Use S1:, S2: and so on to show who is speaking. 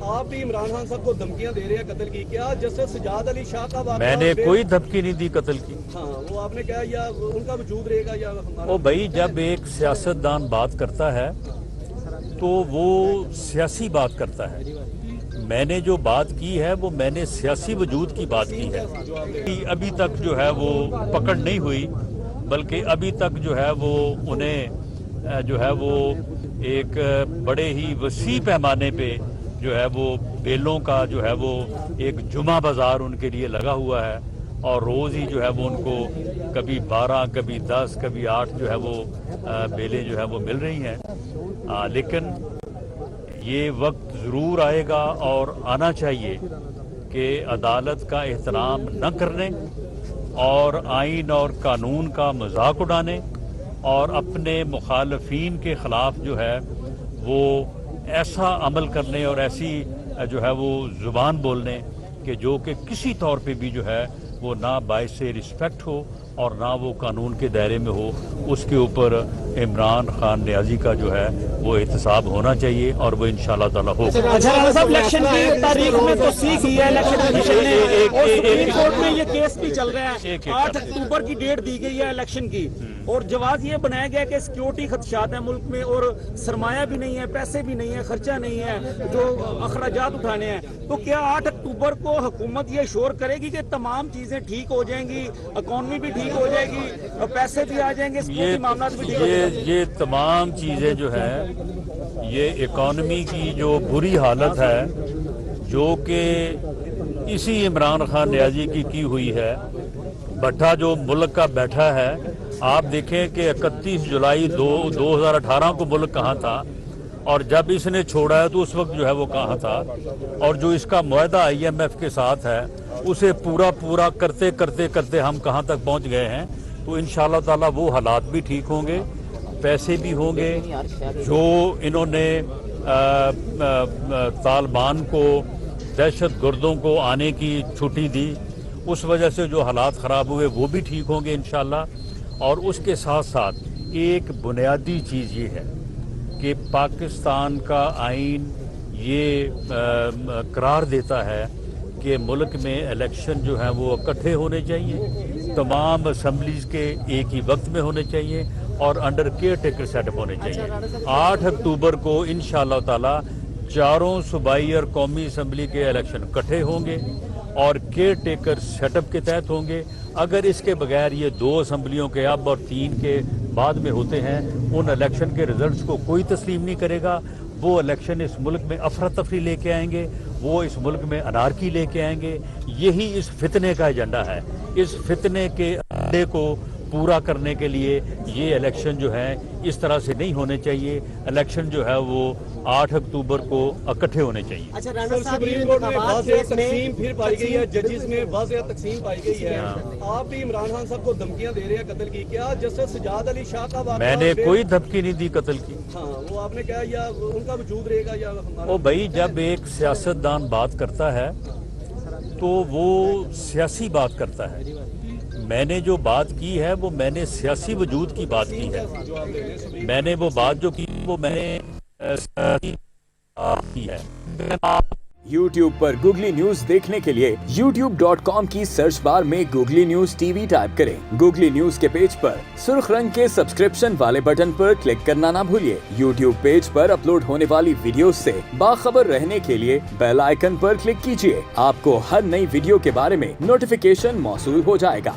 S1: آپ بھی عمران خان صاحب کو دھمکیاں دے رہے ہیں قتل کی، کیا جسٹس سجاد علی شاہ کا واقعہ؟
S2: میں نے کوئی دھمکی نہیں دی قتل کی.
S1: ہاں وہ آپ نے کہا یا ان کا وجود رہے گا یا ہمارا؟
S2: وہ بھائی جب ایک سیاستدان بات کرتا ہے تو وہ سیاسی بات کرتا ہے. میں نے جو بات کی ہے وہ میں نے سیاسی وجود کی بات کی ہے. ابھی تک جو ہے وہ پکڑ نہیں ہوئی، بلکہ ابھی تک جو ہے وہ انہیں جو ہے وہ ایک بڑے ہی وسیع پیمانے پہ جو ہے وہ بیلوں کا جو ہے وہ ایک جمعہ بازار ان کے لیے لگا ہوا ہے، اور روز ہی جو ہے وہ ان کو کبھی 12 کبھی 10 کبھی 8 جو ہے وہ بیلیں جو ہے وہ مل رہی ہیں. لیکن یہ وقت ضرور آئے گا اور آنا چاہیے کہ عدالت کا احترام نہ کرنے اور آئین اور قانون کا مذاق اڑانے اور اپنے مخالفین کے خلاف جو ہے وہ ایسا عمل کرنے اور ایسی جو ہے وہ زبان بولنے کہ جو کہ کسی طور پہ بھی جو ہے وہ نہ باعث رسپیکٹ ہو اور نہ وہ قانون کے دائرے میں ہو، اس کے اوپر عمران خان نیازی کا جو ہے وہ احتساب ہونا چاہیے اور وہ انشاءاللہ تعالی ہوگا.
S3: اچھا رانا صاحب، الیکشن کی تاریخ میں تو سیکھ ہی ہے الیکشن کمیشن نے، اور سپریم کورٹ میں یہ کیس بھی چل رہا ہے. 8 اکتوبر کی ڈیٹ دی گئی ہے الیکشن کی، اور جواز یہ بنایا گیا کہ سیکیورٹی خدشات ہیں ملک میں، اور سرمایہ بھی نہیں ہے، پیسے بھی نہیں ہے، خرچہ نہیں ہے جو اخراجات اٹھانے ہیں. تو کیا 8 اکتوبر کو حکومت یہ شور کرے گی کہ تمام چیزیں ٹھیک ہو جائیں گی، اکانومی بھی ٹھیک ہو جائے گی، پیسے بھی آ جائیں گے، سیکیورٹی معاملات بھی ٹھیک ہو جائیں گے؟
S2: یہ تمام چیزیں جو ہیں، یہ اکانومی کی جو بری حالت ہے جو کہ اسی عمران خان نیازی کی ہوئی ہے، بٹھا جو ملک کا بیٹھا ہے. آپ دیکھیں کہ 31 جولائی 2018 کو ملک کہاں تھا، اور جب اس نے چھوڑا ہے تو اس وقت جو ہے وہ کہاں تھا، اور جو اس کا معاہدہ IMF کے ساتھ ہے اسے پورا کرتے کرتے کرتے ہم کہاں تک پہنچ گئے ہیں. تو انشاءاللہ تعالیٰ وہ حالات بھی ٹھیک ہوں گے، پیسے بھی ہوں گے. جو انہوں نے طالبان کو، دہشت گردوں کو آنے کی چھٹی دی، اس وجہ سے جو حالات خراب ہوئے وہ بھی ٹھیک ہوں گے انشاءاللہ. اور اس کے ساتھ ساتھ ایک بنیادی چیز یہ ہے کہ پاکستان کا آئین یہ قرار دیتا ہے کہ ملک میں الیکشن جو ہیں وہ اکٹھے ہونے چاہیے، تمام اسمبلیز کے ایک ہی وقت میں ہونے چاہیے اور under caretaker setup ہونے چاہیے. 8 اکتوبر کو انشاءاللہ تعالی چاروں صوبائی اور قومی اسمبلی کے الیکشن اکٹھے ہوں گے اور کیئر ٹیکر سیٹ اپ کے تحت ہوں گے. اگر اس کے بغیر یہ 2 اسمبلیوں کے اب اور 3 کے بعد میں ہوتے ہیں، ان الیکشن کے ریزلٹس کو کوئی تسلیم نہیں کرے گا. وہ الیکشن اس ملک میں افراتفری لے کے آئیں گے، وہ اس ملک میں انارکی لے کے آئیں گے. یہی اس فتنے کا ایجنڈا ہے. اس فتنے کے ایجنڈے کو پورا کرنے کے لیے یہ الیکشن جو ہے اس طرح سے نہیں ہونے چاہیے. الیکشن جو ہے وہ 8 اکتوبر کو اکٹھے ہونے چاہیے.
S3: اچھا رانا صاحب،
S1: سپریم کورٹ میں واضح تقسیم پھر پائی گئی ہے، ججز میں واضح تقسیم پائی گئی ہے. آپ بھی عمران خان صاحب کو دھمکیاں دے رہے ہیں قتل کی، کیا جسٹس سجاد علی شاہ کا واقعہ؟
S2: میں نے کوئی دھمکی نہیں دی قتل کی.
S1: ہاں وہ آپ نے کہا یا ان کا وجود رہے گا یا ہمارا؟
S2: وہ بھائی جب ایک سیاستدان بات کرتا ہے تو وہ سیاسی بات کرتا ہے. میں نے جو بات کی ہے وہ میں نے سیاسی وجود کی بات کی ہے. میں نے وہ بات جو کی وہ میں نے سیاسی کی ہے.
S4: YouTube پر گوگلی نیوز دیکھنے کے لیے youtube.com کی سرچ بار میں گوگلی نیوز TV ٹائپ کریں. گوگلی نیوز کے پیج پر سرخ رنگ کے سبسکرپشن والے بٹن پر کلک کرنا نہ بھولیے. YouTube پیج پر اپلوڈ ہونے والی ویڈیوز سے باخبر رہنے کے لیے بیل آئیکن پر کلک کیجیے. آپ کو ہر نئی ویڈیو کے بارے میں نوٹیفیکیشن موصول ہو جائے گا.